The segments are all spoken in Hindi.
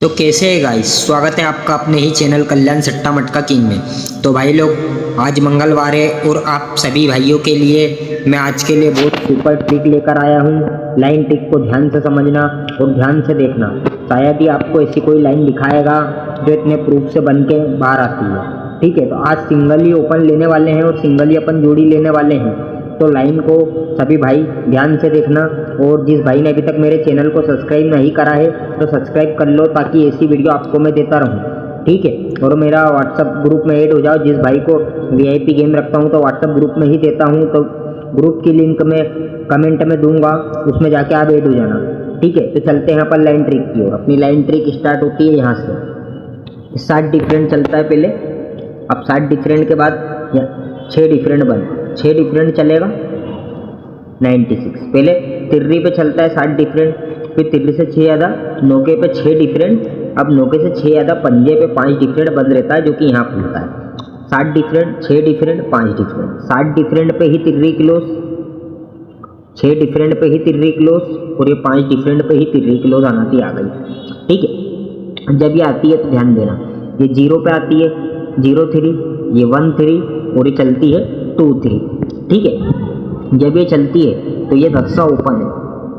तो कैसे है गाइस, स्वागत है आपका अपने ही चैनल कल्याण सट्टा मटका किंग में। तो भाई लोग, आज मंगलवार है और आप सभी भाइयों के लिए मैं आज के लिए बहुत सुपर ट्रिक लेकर आया हूँ। लाइन ट्रिक को ध्यान से समझना और ध्यान से देखना। शायद ही आपको ऐसी कोई लाइन दिखाएगा जो इतने प्रूफ से बन के बाहर आती है। ठीक है, तो आज सिंगल ही ओपन लेने वाले हैं और सिंगल ही अपन जोड़ी लेने वाले हैं। तो लाइन को सभी भाई ध्यान से देखना, और जिस भाई ने अभी तक मेरे चैनल को सब्सक्राइब नहीं करा है तो सब्सक्राइब कर लो, ताकि ऐसी वीडियो आपको मैं देता रहूँ। ठीक है, और मेरा व्हाट्सअप ग्रुप में ऐड हो जाओ। जिस भाई को वीआईपी गेम रखता हूँ तो व्हाट्सअप ग्रुप में ही देता हूँ, तो ग्रुप की लिंक मैं कमेंट में दूंगा, उसमें जाके आप ऐड हो जाना। ठीक है, तो चलते हैं अपन लाइन ट्रिक की ओर। अपनी लाइन ट्रिक स्टार्ट होती है यहाँ से। 60 डिफरेंट चलता है पहले। अब 60 डिफरेंट के बाद 6 डिफरेंट बन 6 डिफरेंट चलेगा 96। पहले तिर्री पे चलता है 60 डिफरेंट, फिर तिर्री से 6 ज़्यादा नौके पे 6 डिफरेंट। अब नौके से 6 ज़्यादा पंजे पे 5 डिफरेंट बंद रहता है, जो कि यहाँ खुलता है। 60 डिफरेंट, 6 डिफरेंट, 5 डिफरेंट। 60 डिफरेंट पे ही तिर्री क्लोज, 6 डिफरेंट पे ही तिर्री क्लोज, और ये 5 डिफरेंट पे ही तिर्री क्लोज आना आ गई। ठीक है, जब ये आती है तो ध्यान देना, ये 0 पे आती है 0-3, ये 1-3, और ये चलती है 2-3। ठीक है, जब ये चलती है तो ये 10 ओपन है।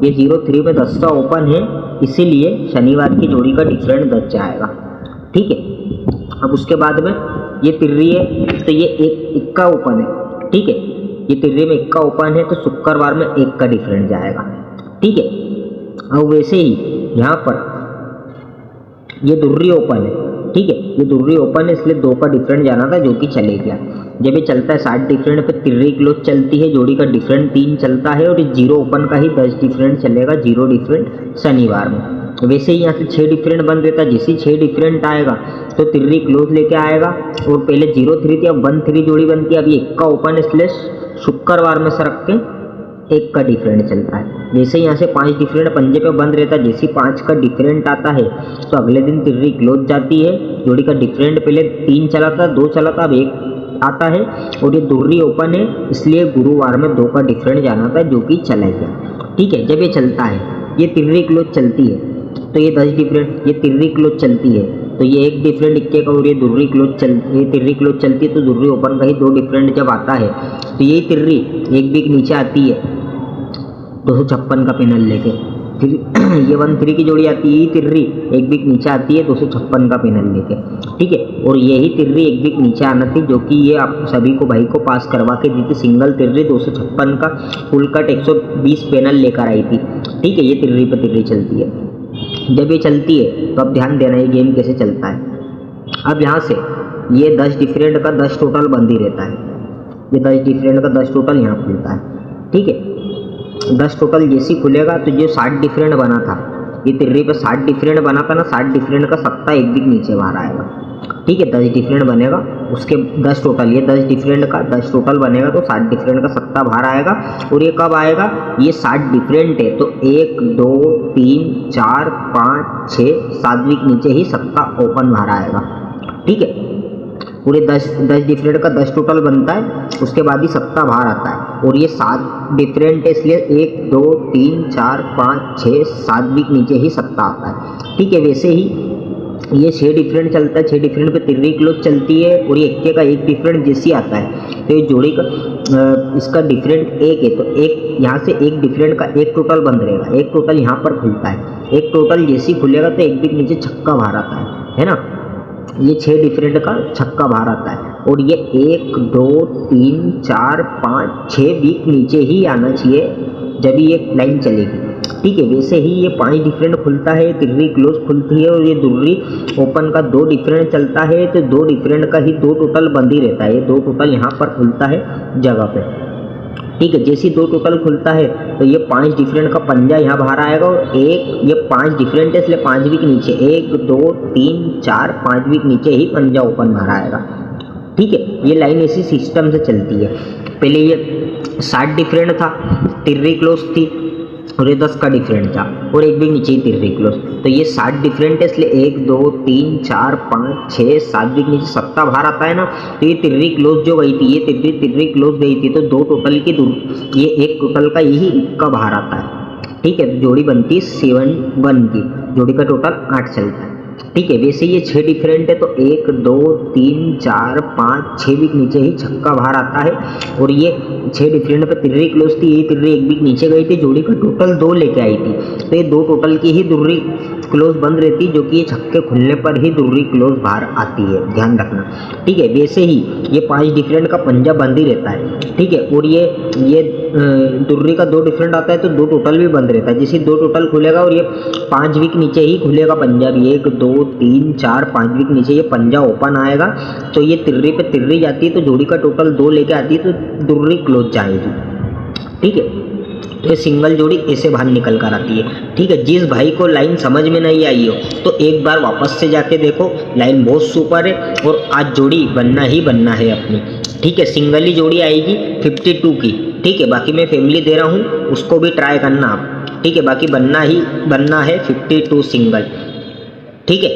ये 0-3 पे 10 ओपन है, इसीलिए शनिवार की जोड़ी का डिफरेंट 10 जाएगा। ठीक है, अब उसके बाद में ये तिर्री है तो ये इक्का ओपन है। ठीक है, ये तिर्री में इक्का ओपन है तो शुक्रवार में 1 का डिफरेंट जाएगा। ठीक है, अब वैसे ही यहाँ पर ये दुर्री ओपन है। ठीक है, ये दुर्री ओपन है, इसलिए 2 का डिफरेंट जाना था, जो कि चले गया। जब ये चलता है 60 डिफरेंट पे तिर्री क्लोज चलती है, जोड़ी का डिफरेंट 3 चलता है, और ये 0 ओपन का ही 10 डिफरेंट चलेगा, 0 डिफरेंट शनिवार में। वैसे ही यहाँ से 6 डिफरेंट बन रहता है। जैसे 6 डिफरेंट आएगा तो तिर्री क्लोज लेके आएगा, और पहले 0-3 थी, अब 1-3 जोड़ी बनती है। अब ये 1 का ओपन है, इसलिए शुक्रवार में सरक के 1 का डिफरेंट चलता है। जैसे यहाँ से 5 डिफरेंट पंजे पे बंद रहता है, जैसे 5 का डिफरेंट आता है तो अगले दिन तिर्री क्लोज जाती है। जोड़ी का डिफरेंट पहले 3 चला था, 2 चला था, अब 1 आता है, और ये दुर्री ओपन है, इसलिए गुरुवार में 2 का डिफरेंट जाना था, जो कि चला गया। ठीक है, जब ये चलता है, ये तिर्री क्लोज चलती है तो ये 10 डिफरेंट, ये तिर्री क्लोज चलती है तो ये 1 डिफरेंट इक्के का, और ये दुर्री क्लोज ये तिर्री क्लोज चलती है तो दुर्री ओपन का ही 2 डिफरेंट जब आता है तो यही तिर्री एक बीक नीचे आती है 256 का पैनल लेके। फिर ये 1-3 की जोड़ी आती है, यही तिर्री एक बीक नीचे आती है 256 का पैनल लेके। ठीक है, और यही तिर्री एक बीक नीचे आना थी, जो कि ये आप सभी को भाई को पास करवा के दी थी। सिंगल तिर्री 256 का फुल कट 120 पैनल लेकर आई थी। ठीक है, ये तिर्री पे तिर्री चलती है। जब ये चलती है तो अब ध्यान देना ये गेम कैसे चलता है। अब यहाँ से ये 10 डिफरेंट का 10 टोटल बंद ही रहता है। ये 10 डिफरेंट का 10 टोटल यहाँ खुलता है। ठीक है, 10 टोटल जैसे ही खुलेगा तो जो 60 डिफरेंट बना था, ये तिर्री पे 60 डिफरेंट बना था ना, 60 डिफरेंट का सत्ता एक बीक नीचे बाहर आएगा। ठीक है, 10 डिफरेंट बनेगा, उसके 10 टोटल, ये 10 डिफरेंट का 10 टोटल बनेगा तो 60 डिफरेंट का सत्ता बाहर आएगा। और ये कब आएगा, ये 60 डिफरेंट है तो 1 2 3 4 5 6 7 वीक नीचे ही सत्ता ओपन बाहर आएगा। ठीक है, पूरे 10 डिफरेंट का 10 टोटल बनता है, उसके बाद ही सत्ता बाहर आता है। और ये 7 डिफरेंट है, इसलिए 1 2 3 4 5 6 7 वीक नीचे ही सत्ता आता है। ठीक है, वैसे ही ये 6 डिफरेंट चलता है, 6 डिफरेंट पे तिर्री क्लोज चलती है, और ये इक्के का 1 डिफरेंट जैसे आता है तो ये जोड़ी का इसका डिफरेंट 1 है, तो एक यहाँ से 1 डिफरेंट का 1 टोटल बंद रहेगा। 1 टोटल यहाँ पर खुलता है, 1 टोटल जैसे ही खुलेगा तो एक बीक नीचे छक्का बाहर आता है ना। ये 6 डिफरेंट का छक्का बाहर आता है, और ये 1 2 3 4 5 6 वीक नीचे ही आना चाहिए जब ये लाइन चलेगी। ठीक है, वैसे ही ये 5 डिफरेंट खुलता है, तिर्री क्लोज खुलती है, और ये दुर्री ओपन का 2 डिफरेंट चलता है तो 2 डिफरेंट का ही 2 टोटल बंद ही रहता है। ये 2 टोटल यहाँ पर खुलता है जगह पे। ठीक है, जैसे 2 टोटल खुलता है तो ये 5 डिफरेंट का पंजा यहाँ बाहर आएगा, और ये 5 डिफरेंट है, इसलिए 5 वीक नीचे 1 2 3 4 5 वीक नीचे ही पंजा ओपन बाहर आएगा। ठीक है, ये लाइन इसी सिस्टम से चलती है। पहले ये 60 डिफरेंट था, तिर्री क्लोज थी, और ये 10 का डिफरेंट था, और एक भी नीचे ही तिर्री क्लोज, तो ये 60 डिफरेंट है, इसलिए 1 2 3 4 5 6 7 वीक नीचे सत्ता बाहर आता है ना। तो ये तिर्री क्लोज जो गई थी, ये तिर्री क्लोज गई थी, तो 2 टोटल की ये 1 टोटल का यही इक्का बाहर आता है। ठीक है, तो जोड़ी बनती है 7-1 की, जोड़ी का टोटल 8 चलता है। ठीक है। वैसे ये 6 डिफरेंट है तो 1 2 3 4 5 6 वीक नीचे ही छक्का बाहर आता है और ये 6 डिफरेंट पे तिर्री क्लोज थी, ये तिर्री 1 वीक नीचे गई थी, जोड़ी का टोटल 2 लेके आई थी, तो ये 2 टोटल की ही दुर्री क्लोज बंद रहती, जो कि ये छक्के खुलने पर ही दुर्री क्लोज बाहर आती है, ध्यान रखना। ठीक है। वैसे ही ये 5 डिफरेंट का पंजा बंद ही रहता है। ठीक है। और ये दुर्री का 2 डिफरेंट आता है तो 2 टोटल भी बंद रहता है, जैसे 2 टोटल खुलेगा और ये 5 वीक नीचे ही खुलेगा पंजा भी, 1 2 3 4 5 वीक नीचे ये पंजा ओपन आएगा, तो ये तिर्री पे तिर्री जाती है, तो जोड़ी का टोटल 2 लेके आती है, तो दुर्री क्लोज जाएगी। ठीक है। तो ये सिंगल जोड़ी ऐसे बाहर निकल कर आती है। ठीक है। जिस भाई को लाइन समझ में नहीं आई हो तो एक बार वापस से जाके देखो, लाइन बहुत सुपर है और आज जोड़ी बनना ही बनना है अपनी। ठीक है। सिंगल ही जोड़ी आएगी 52 की। ठीक है। बाकी मैं फैमिली दे रहा हूँ, उसको भी ट्राई करना आप। ठीक है। बाकी बनना ही बनना है 52 सिंगल। ठीक है।